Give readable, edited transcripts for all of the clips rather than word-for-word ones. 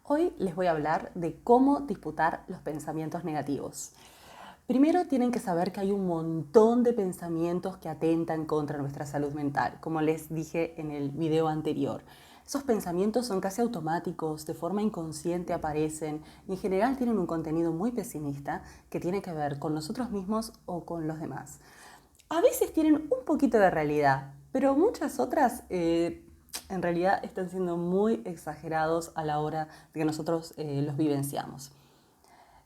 Hoy les voy a hablar de cómo disputar los pensamientos negativos. Primero tienen que saber que hay un montón de pensamientos que atentan contra nuestra salud mental, como les dije en el video anterior. Esos pensamientos son casi automáticos, de forma inconsciente aparecen y en general tienen un contenido muy pesimista que tiene que ver con nosotros mismos o con los demás. A veces tienen un poquito de realidad, pero muchas otras en realidad están siendo muy exagerados a la hora de que nosotros los vivenciamos.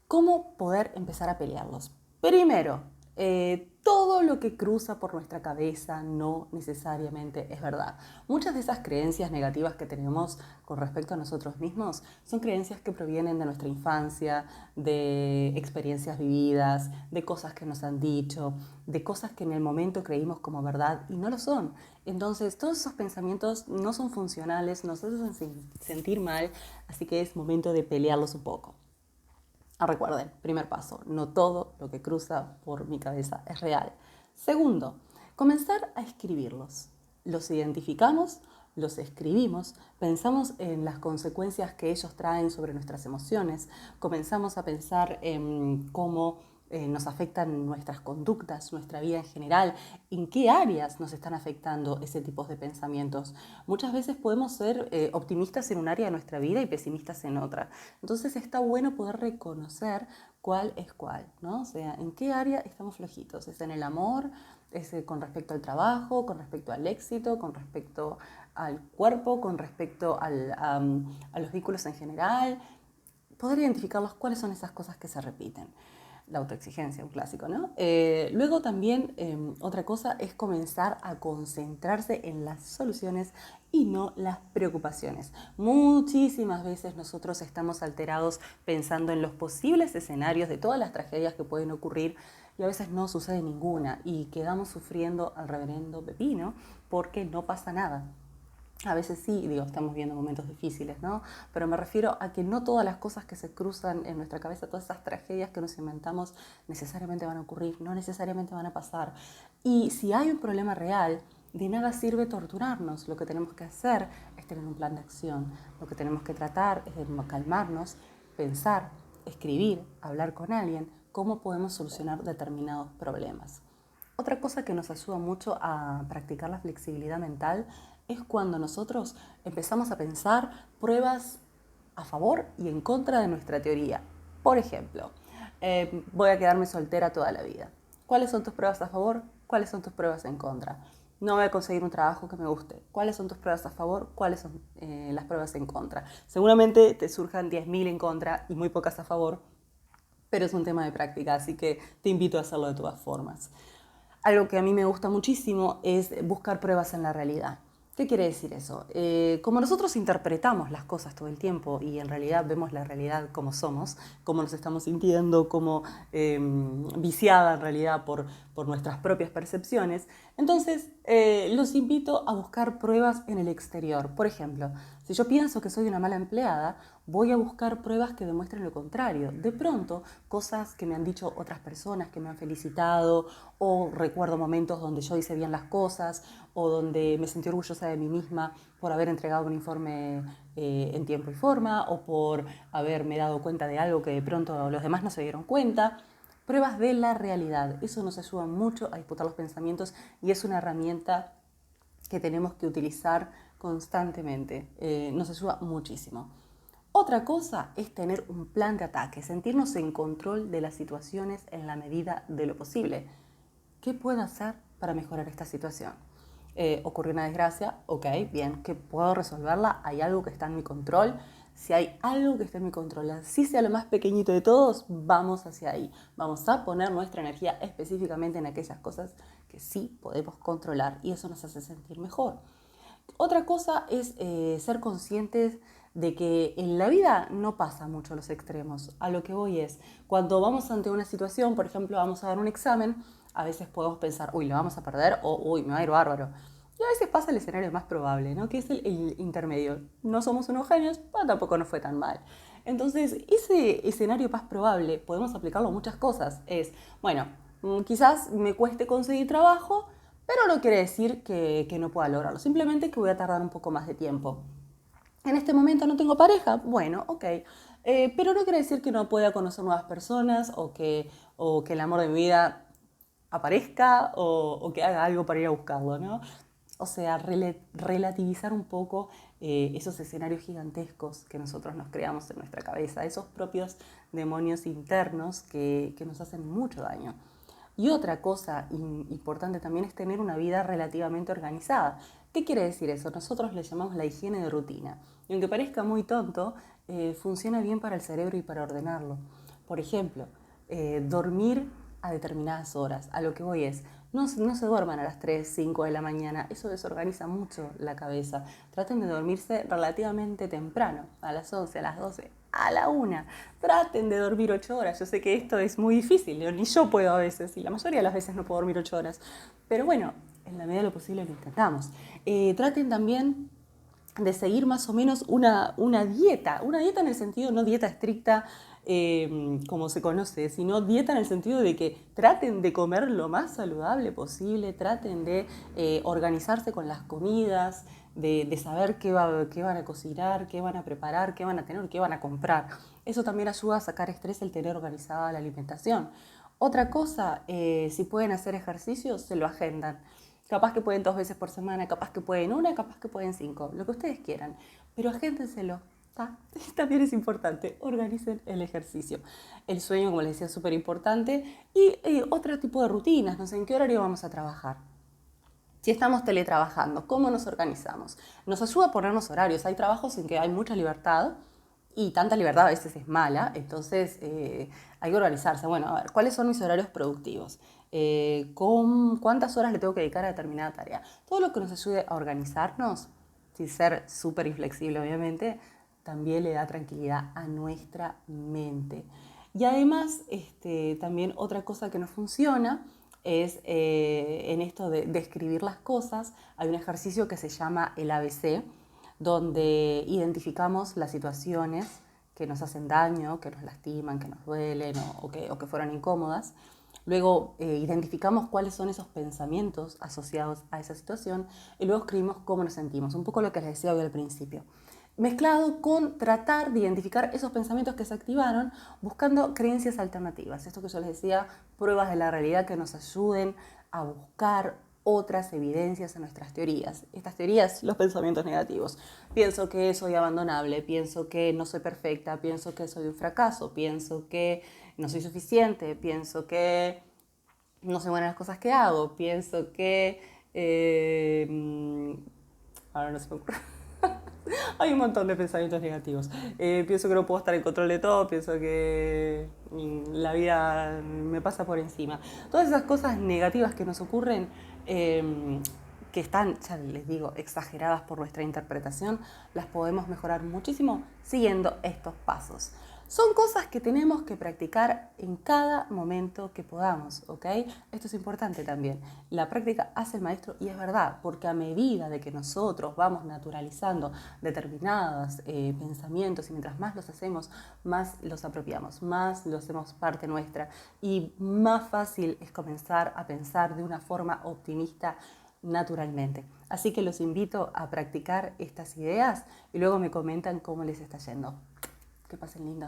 ¿Cómo poder empezar a pelearlos? Primero, todo lo que cruza por nuestra cabeza no necesariamente es verdad. Muchas de esas creencias negativas que tenemos con respecto a nosotros mismos son creencias que provienen de nuestra infancia, de experiencias vividas, de cosas que nos han dicho, de cosas que en el momento creímos como verdad y no lo son. Entonces, todos esos pensamientos no son funcionales, nos hacen sentir mal, así que es momento de pelearlos un poco. Recuerden, primer paso, no todo lo que cruza por mi cabeza es real. Segundo, comenzar a escribirlos. Los identificamos, los escribimos, pensamos en las consecuencias que ellos traen sobre nuestras emociones, comenzamos a pensar en cómo nos afectan nuestras conductas, nuestra vida en general, en qué áreas nos están afectando ese tipo de pensamientos. Muchas veces podemos ser optimistas en un área de nuestra vida y pesimistas en otra. Entonces está bueno poder reconocer cuál es cuál, ¿no? O sea, en qué área estamos flojitos. ¿Es en el amor? ¿Es con respecto al trabajo? ¿Con respecto al éxito? ¿Con respecto al cuerpo? ¿Con respecto a los vínculos en general? Poder identificarlos cuáles son esas cosas que se repiten. La autoexigencia, un clásico, ¿no? Luego también otra cosa es comenzar a concentrarse en las soluciones y no las preocupaciones. Muchísimas veces nosotros estamos alterados pensando en los posibles escenarios de todas las tragedias que pueden ocurrir y a veces no sucede ninguna y quedamos sufriendo al reverendo pepino porque no pasa nada. A veces sí, digo, estamos viendo momentos difíciles, ¿no? Pero me refiero a que no todas las cosas que se cruzan en nuestra cabeza, todas esas tragedias que nos inventamos, necesariamente van a ocurrir, no necesariamente van a pasar. Y si hay un problema real, de nada sirve torturarnos. Lo que tenemos que hacer es tener un plan de acción. Lo que tenemos que tratar es de calmarnos, pensar, escribir, hablar con alguien, cómo podemos solucionar determinados problemas. Otra cosa que nos ayuda mucho a practicar la flexibilidad mental es cuando nosotros empezamos a pensar pruebas a favor y en contra de nuestra teoría. Por ejemplo, voy a quedarme soltera toda la vida. ¿Cuáles son tus pruebas a favor? ¿Cuáles son tus pruebas en contra? No voy a conseguir un trabajo que me guste. ¿Cuáles son tus pruebas a favor? ¿Cuáles son las pruebas en contra? Seguramente te surjan 10.000 en contra y muy pocas a favor, pero es un tema de práctica, así que te invito a hacerlo de todas formas. Algo que a mí me gusta muchísimo es buscar pruebas en la realidad. ¿Qué quiere decir eso? Como nosotros interpretamos las cosas todo el tiempo y en realidad vemos la realidad como somos, como nos estamos sintiendo, como viciada en realidad por nuestras propias percepciones, entonces los invito a buscar pruebas en el exterior. Por ejemplo, si yo pienso que soy una mala empleada, voy a buscar pruebas que demuestren lo contrario. De pronto, cosas que me han dicho otras personas, que me han felicitado, o recuerdo momentos donde yo hice bien las cosas, o donde me sentí orgullosa de mí misma por haber entregado un informe en tiempo y forma, o por haberme dado cuenta de algo que de pronto los demás no se dieron cuenta. Pruebas de la realidad. Eso nos ayuda mucho a disputar los pensamientos y es una herramienta que tenemos que utilizar constantemente. Nos ayuda muchísimo. Otra cosa es tener un plan de ataque, sentirnos en control de las situaciones en la medida de lo posible. ¿Qué puedo hacer para mejorar esta situación? Ocurrió una desgracia, ok, bien, ¿qué puedo resolverla? ¿Hay algo que está en mi control? Si hay algo que está en mi control, así sea lo más pequeñito de todos, vamos hacia ahí. Vamos a poner nuestra energía específicamente en aquellas cosas que sí podemos controlar y eso nos hace sentir mejor. Otra cosa es ser conscientes de que en la vida no pasa mucho los extremos. A lo que voy es, cuando vamos ante una situación, por ejemplo, vamos a dar un examen, a veces podemos pensar, uy, lo vamos a perder o uy, me va a ir bárbaro. Y a veces pasa el escenario más probable, ¿no? Que es el intermedio. No somos unos genios, pero tampoco nos fue tan mal. Entonces, ese escenario más probable podemos aplicarlo a muchas cosas. Es, bueno, quizás me cueste conseguir trabajo, pero no quiere decir que no pueda lograrlo. Simplemente que voy a tardar un poco más de tiempo. En este momento no tengo pareja, bueno, ok. Pero no quiere decir que no pueda conocer nuevas personas o que el amor de mi vida aparezca o que haga algo para ir a buscarlo, ¿no? O sea, relativizar un poco esos escenarios gigantescos que nosotros nos creamos en nuestra cabeza, esos propios demonios internos que nos hacen mucho daño. Y otra cosa importante también es tener una vida relativamente organizada. ¿Qué quiere decir eso? Nosotros le llamamos la higiene de rutina. Y aunque parezca muy tonto, funciona bien para el cerebro y para ordenarlo. Por ejemplo, dormir a determinadas horas. A lo que voy es, no se duerman a las 3, 5 de la mañana, eso desorganiza mucho la cabeza. Traten de dormirse relativamente temprano, a las 11, a las 12, a la 1. Traten de dormir 8 horas. Yo sé que esto es muy difícil, ni yo puedo a veces, y la mayoría de las veces no puedo dormir 8 horas. Pero bueno, en la medida de lo posible lo intentamos. Traten también de seguir más o menos una dieta en el sentido no dieta estricta como se conoce, sino dieta en el sentido de que traten de comer lo más saludable posible, traten de organizarse con las comidas, de saber qué van a cocinar, qué van a preparar, qué van a tener, qué van a comprar. Eso también ayuda a sacar estrés el tener organizada la alimentación. Otra cosa, si pueden hacer ejercicio, se lo agendan. Capaz que pueden 2 veces por semana, capaz que pueden una, capaz que pueden 5, lo que ustedes quieran. Pero agéndenselo. También es importante, organicen el ejercicio. El sueño, como les decía, es súper importante. Y otro tipo de rutinas, no sé en qué horario vamos a trabajar. Si estamos teletrabajando, ¿cómo nos organizamos? Nos ayuda a ponernos horarios. Hay trabajos en que hay mucha libertad y tanta libertad a veces es mala, entonces hay que organizarse. Bueno, a ver, ¿cuáles son mis horarios productivos? ¿Cuántas horas le tengo que dedicar a determinada tarea? Todo lo que nos ayude a organizarnos, sin ser súper inflexible obviamente, también le da tranquilidad a nuestra mente. Y además, también otra cosa que nos funciona es en esto de escribir las cosas, hay un ejercicio que se llama el ABC, donde identificamos las situaciones que nos hacen daño, que nos lastiman, que nos duelen o que fueron incómodas. Luego identificamos cuáles son esos pensamientos asociados a esa situación y luego escribimos cómo nos sentimos, un poco lo que les decía hoy al principio. Mezclado con tratar de identificar esos pensamientos que se activaron buscando creencias alternativas. Esto que yo les decía, pruebas de la realidad que nos ayuden a buscar otras evidencias en nuestras teorías. Estas teorías, los pensamientos negativos. Pienso que soy abandonable, pienso que no soy perfecta, pienso que soy un fracaso, pienso que no soy suficiente, pienso que no soy buena en las cosas que hago, pienso que... ahora no se me ocurre. Hay un montón de pensamientos negativos. Pienso que no puedo estar en control de todo, pienso que la vida me pasa por encima. Todas esas cosas negativas que nos ocurren, que están, ya les digo, exageradas por nuestra interpretación, las podemos mejorar muchísimo siguiendo estos pasos. Son cosas que tenemos que practicar en cada momento que podamos, ¿ok? Esto es importante también. La práctica hace el maestro y es verdad, porque a medida de que nosotros vamos naturalizando determinados pensamientos y mientras más los hacemos, más los apropiamos, más los hacemos parte nuestra y más fácil es comenzar a pensar de una forma optimista naturalmente. Así que los invito a practicar estas ideas y luego me comentan cómo les está yendo. Que pasen lindo.